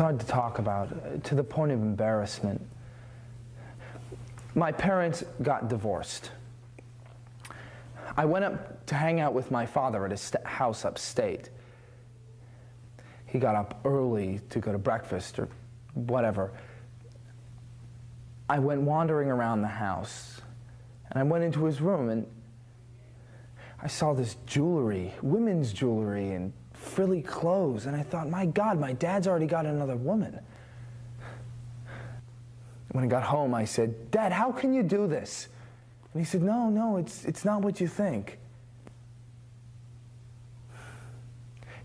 hard to talk about, to the point of embarrassment. My parents got divorced. I went up to hang out with my father at his house upstate. He got up early to go to breakfast or whatever. I went wandering around the house, and I went into his room, and I saw this jewelry, women's jewelry, and frilly clothes, and I thought, my God, my dad's already got another woman. When I got home, I said, Dad, how can you do this? And he said, no, it's not what you think.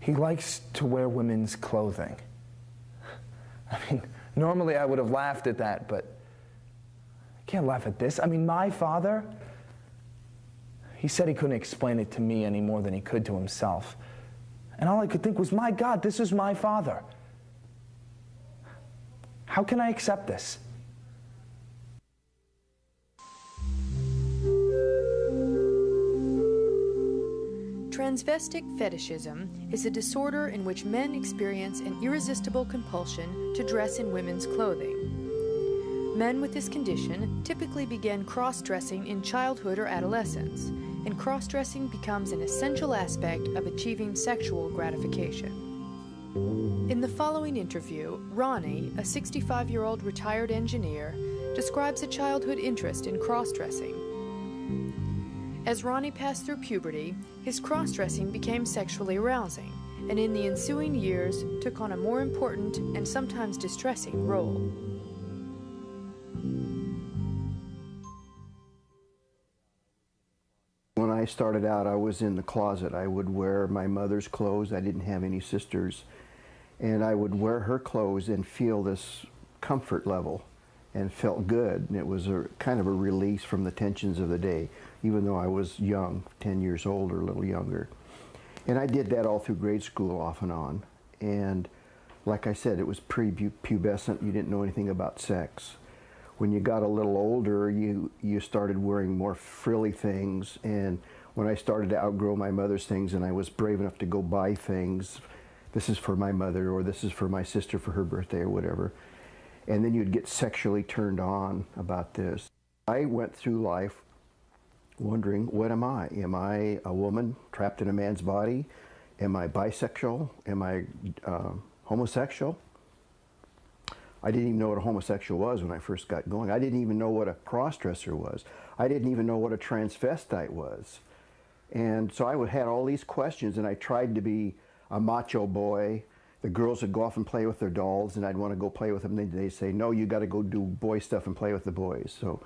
He likes to wear women's clothing. I mean, normally I would have laughed at that, but I can't laugh at this. I mean, my father, he said he couldn't explain it to me any more than he could to himself. And all I could think was, my God, this is my father. How can I accept this? Transvestic fetishism is a disorder in which men experience an irresistible compulsion to dress in women's clothing. Men with this condition typically begin cross-dressing in childhood or adolescence, and cross-dressing becomes an essential aspect of achieving sexual gratification. In the following interview, Ronnie, a 65-year-old retired engineer, describes a childhood interest in cross-dressing. As Ronnie passed through puberty, his cross-dressing became sexually arousing, and in the ensuing years took on a more important and sometimes distressing role. When I started out, I was in the closet. I would wear my mother's clothes. I didn't have any sisters. And I would wear her clothes and feel this comfort level and felt good. And it was a kind of a release from the tensions of the day, even though I was young, 10 years old or a little younger. And I did that all through grade school off and on. And like I said, it was pre-pubescent. You didn't know anything about sex. When you got a little older, you started wearing more frilly things. And when I started to outgrow my mother's things and I was brave enough to go buy things, this is for my mother or this is for my sister for her birthday or whatever. And then you'd get sexually turned on about this. I went through life wondering, what am I? Am I a woman trapped in a man's body? Am I bisexual? Am I homosexual? I didn't even know what a homosexual was when I first got going. I didn't even know what a cross-dresser was. I didn't even know what a transvestite was. And so I had all these questions, and I tried to be a macho boy. The girls would go off and play with their dolls, and I'd want to go play with them. They'd say, no, you got to go do boy stuff and play with the boys. So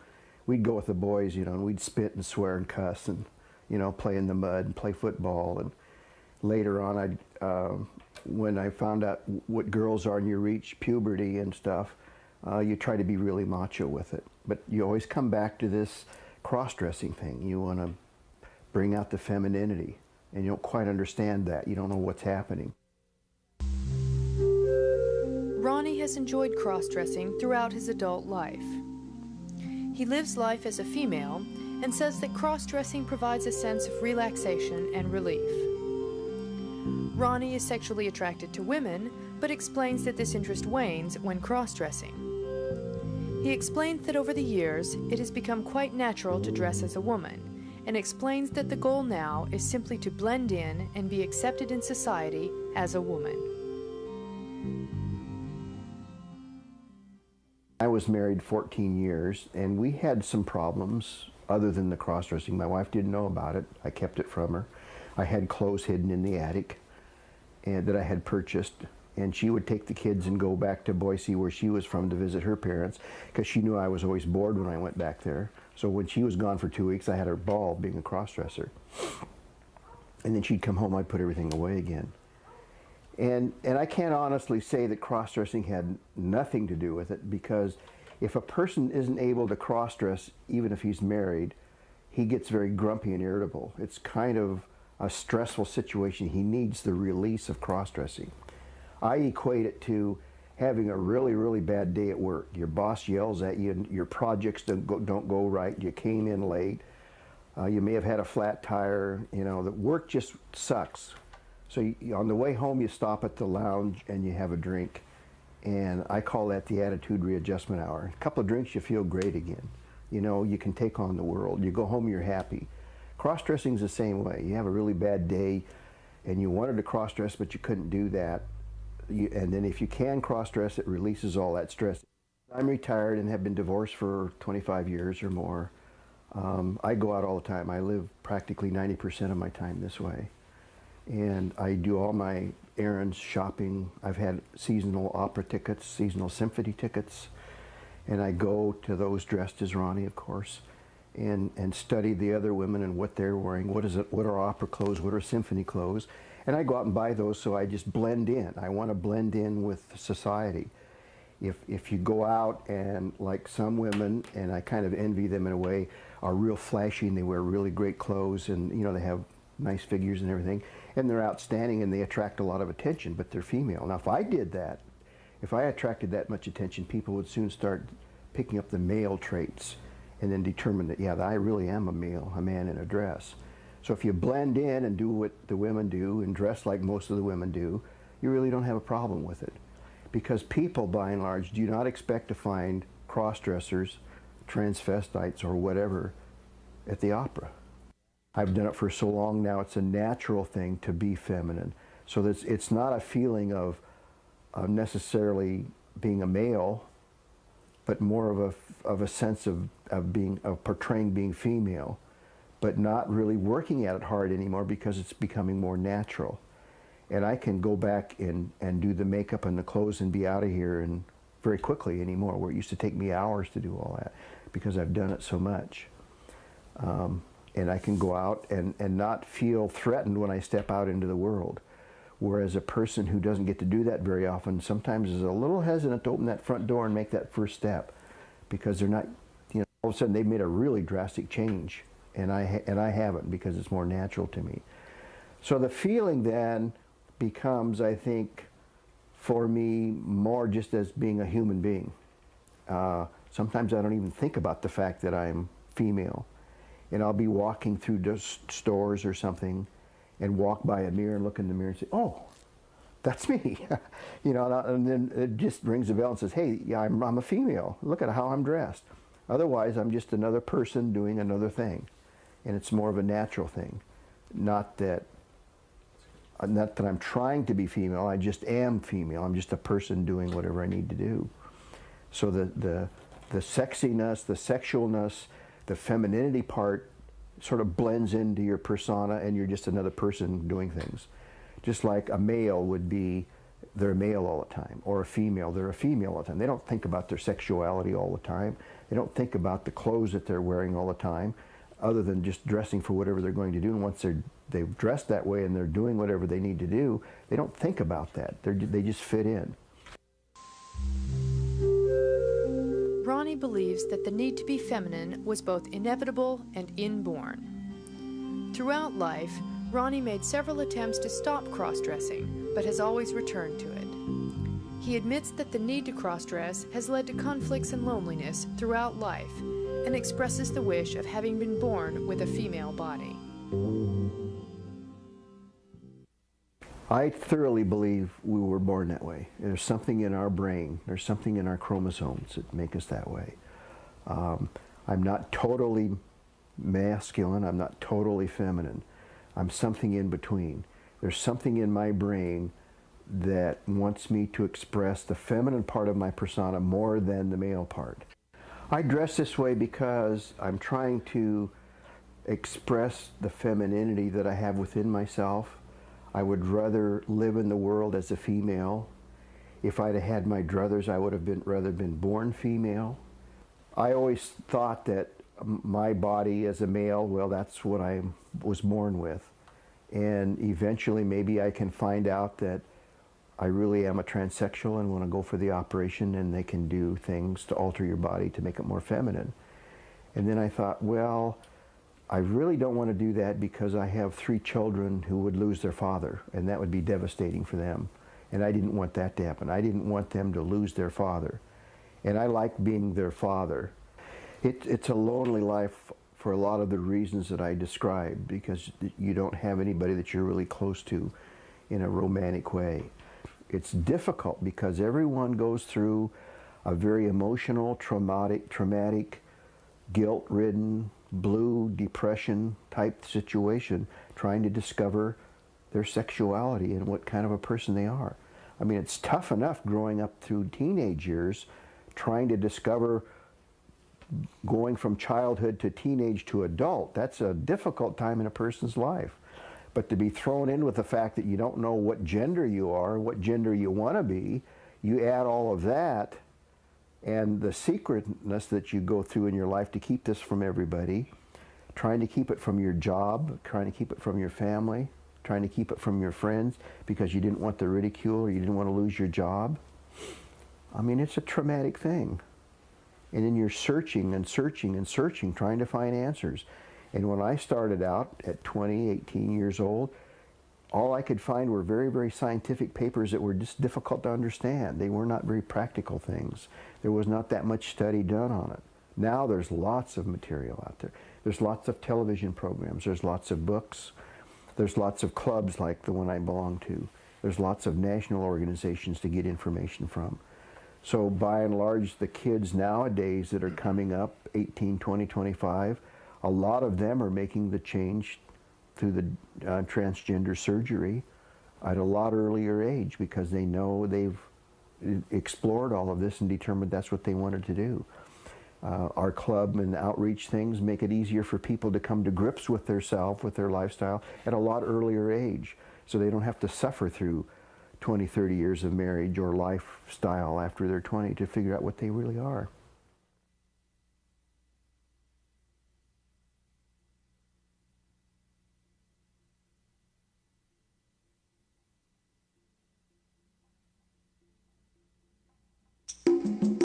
we'd go with the boys, you know, and we'd spit and swear and cuss and, you know, play in the mud and play football. And later on, when I found out what girls are and you reach puberty and stuff, you try to be really macho with it. But you always come back to this cross-dressing thing. You want to bring out the femininity, and you don't quite understand that. You don't know what's happening. Ronnie has enjoyed cross-dressing throughout his adult life. He lives life as a female and says that cross-dressing provides a sense of relaxation and relief. Ronnie is sexually attracted to women, but explains that this interest wanes when cross-dressing. He explains that over the years, it has become quite natural to dress as a woman, and explains that the goal now is simply to blend in and be accepted in society as a woman. I was married 14 years, and we had some problems other than the cross-dressing. My wife didn't know about it. I kept it from her. I had clothes hidden in the attic and that I had purchased, and she would take the kids and go back to Boise, where she was from, to visit her parents, because she knew I was always bored when I went back there. So when she was gone for 2 weeks, I had a ball being a cross-dresser. And then she'd come home, I'd put everything away again. And I can't honestly say that cross-dressing had nothing to do with it, because if a person isn't able to cross-dress, even if he's married, he gets very grumpy and irritable. It's kind of a stressful situation. He needs the release of cross-dressing. I equate it to having a really, really bad day at work. Your boss yells at you, and your projects don't go right, you came in late, you may have had a flat tire, you know, the work just sucks. So on the way home, you stop at the lounge and you have a drink, And I call that the attitude readjustment hour. A couple of drinks, you feel great again. You know, you can take on the world. You go home, you're happy. Cross-dressing's the same way. You have a really bad day and you wanted to cross-dress, but you couldn't do that. And then if you can cross-dress, it releases all that stress. I'm retired and have been divorced for 25 years or more. I go out all the time. I live practically 90% of my time this way. And I do all my errands, shopping. I've had seasonal opera tickets, seasonal symphony tickets, and I go to those dressed as Ronnie, of course, and study the other women and what they're wearing. What are opera clothes? What are symphony clothes? And I go out and buy those, so I just blend in. I want to blend in with society. If you go out and, like some women, and I kind of envy them in a way, are real flashy and they wear really great clothes and, you know, they have nice figures and everything, and they're outstanding and they attract a lot of attention, but they're female. Now, if I did that, if I attracted that much attention, people would soon start picking up the male traits and then determine that, yeah, I really am a male, a man in a dress. So if you blend in and do what the women do and dress like most of the women do, you really don't have a problem with it. Because people, by and large, do not expect to find cross-dressers, transvestites, or whatever at the opera. I've done it for so long now, it's a natural thing to be feminine. So that it's not a feeling of necessarily being a male, but more of a sense of portraying being female, but not really working at it hard anymore because it's becoming more natural. And I can go back and do the makeup and the clothes and be out of here and very quickly anymore, where it used to take me hours to do all that because I've done it so much. And I can go out and not feel threatened when I step out into the world. Whereas a person who doesn't get to do that very often sometimes is a little hesitant to open that front door and make that first step because they're not, you know, all of a sudden they've made a really drastic change. And I haven't, because it's more natural to me. So the feeling then becomes, I think, for me, more just as being a human being. Sometimes I don't even think about the fact that I'm female. And I'll be walking through stores or something and walk by a mirror and look in the mirror and say, oh, that's me. You know, and then it just rings a bell and says, hey, yeah, I'm a female. Look at how I'm dressed. Otherwise, I'm just another person doing another thing. And it's more of a natural thing. Not that I'm trying to be female, I just am female. I'm just a person doing whatever I need to do. So the sexiness, the sexualness, the femininity part sort of blends into your persona, and you're just another person doing things. Just like a male would be, they're a male all the time, or a female, they're a female all the time. They don't think about their sexuality all the time. They don't think about the clothes that they're wearing all the time, other than just dressing for whatever they're going to do. And once they've dressed that way and they're doing whatever they need to do, they don't think about that. They just fit in. Ronnie believes that the need to be feminine was both inevitable and inborn. Throughout life, Ronnie made several attempts to stop cross-dressing, but has always returned to it. He admits that the need to cross-dress has led to conflicts and loneliness throughout life, and expresses the wish of having been born with a female body. I thoroughly believe we were born that way. There's something in our brain, there's something in our chromosomes that make us that way. I'm not totally masculine, I'm not totally feminine. I'm something in between. There's something in my brain that wants me to express the feminine part of my persona more than the male part. I dress this way because I'm trying to express the femininity that I have within myself. I would rather live in the world as a female. If I'd have had my druthers, I would have rather been born female. I always thought that my body as a male, well, that's what I was born with. And eventually maybe I can find out that I really am a transsexual and want to go for the operation, and they can do things to alter your body to make it more feminine. And then I thought, well, I really don't want to do that because I have 3 children who would lose their father, and that would be devastating for them. And I didn't want that to happen. I didn't want them to lose their father. And I like being their father. It's a lonely life for a lot of the reasons that I described, because you don't have anybody that you're really close to in a romantic way. it's difficult because everyone goes through a very emotional, traumatic, guilt-ridden, blue depression type situation, trying to discover their sexuality and what kind of a person they are. I mean, it's tough enough growing up through teenage years, trying to discover, going from childhood to teenage to adult. That's a difficult time in a person's life. But to be thrown in with the fact that you don't know what gender you are, what gender you want to be, you add all of that and the secretness that you go through in your life to keep this from everybody, trying to keep it from your job, trying to keep it from your family, trying to keep it from your friends because you didn't want the ridicule or you didn't want to lose your job. I mean, it's a traumatic thing. And then you're searching and searching and searching, trying to find answers. And when I started out at 20, 18 years old, all I could find were very, very scientific papers that were just difficult to understand. They were not very practical things. There was not that much study done on it. Now there's lots of material out there. There's lots of television programs. There's lots of books. There's lots of clubs like the one I belong to. There's lots of national organizations to get information from. So by and large, the kids nowadays that are coming up, 18, 20, 25, a lot of them are making the change through the transgender surgery at a lot earlier age because they know they've explored all of this and determined that's what they wanted to do. Our club and outreach things make it easier for people to come to grips with their self, with their lifestyle at a lot earlier age, so they don't have to suffer through 20, 30 years of marriage or lifestyle after they're 20 to figure out what they really are.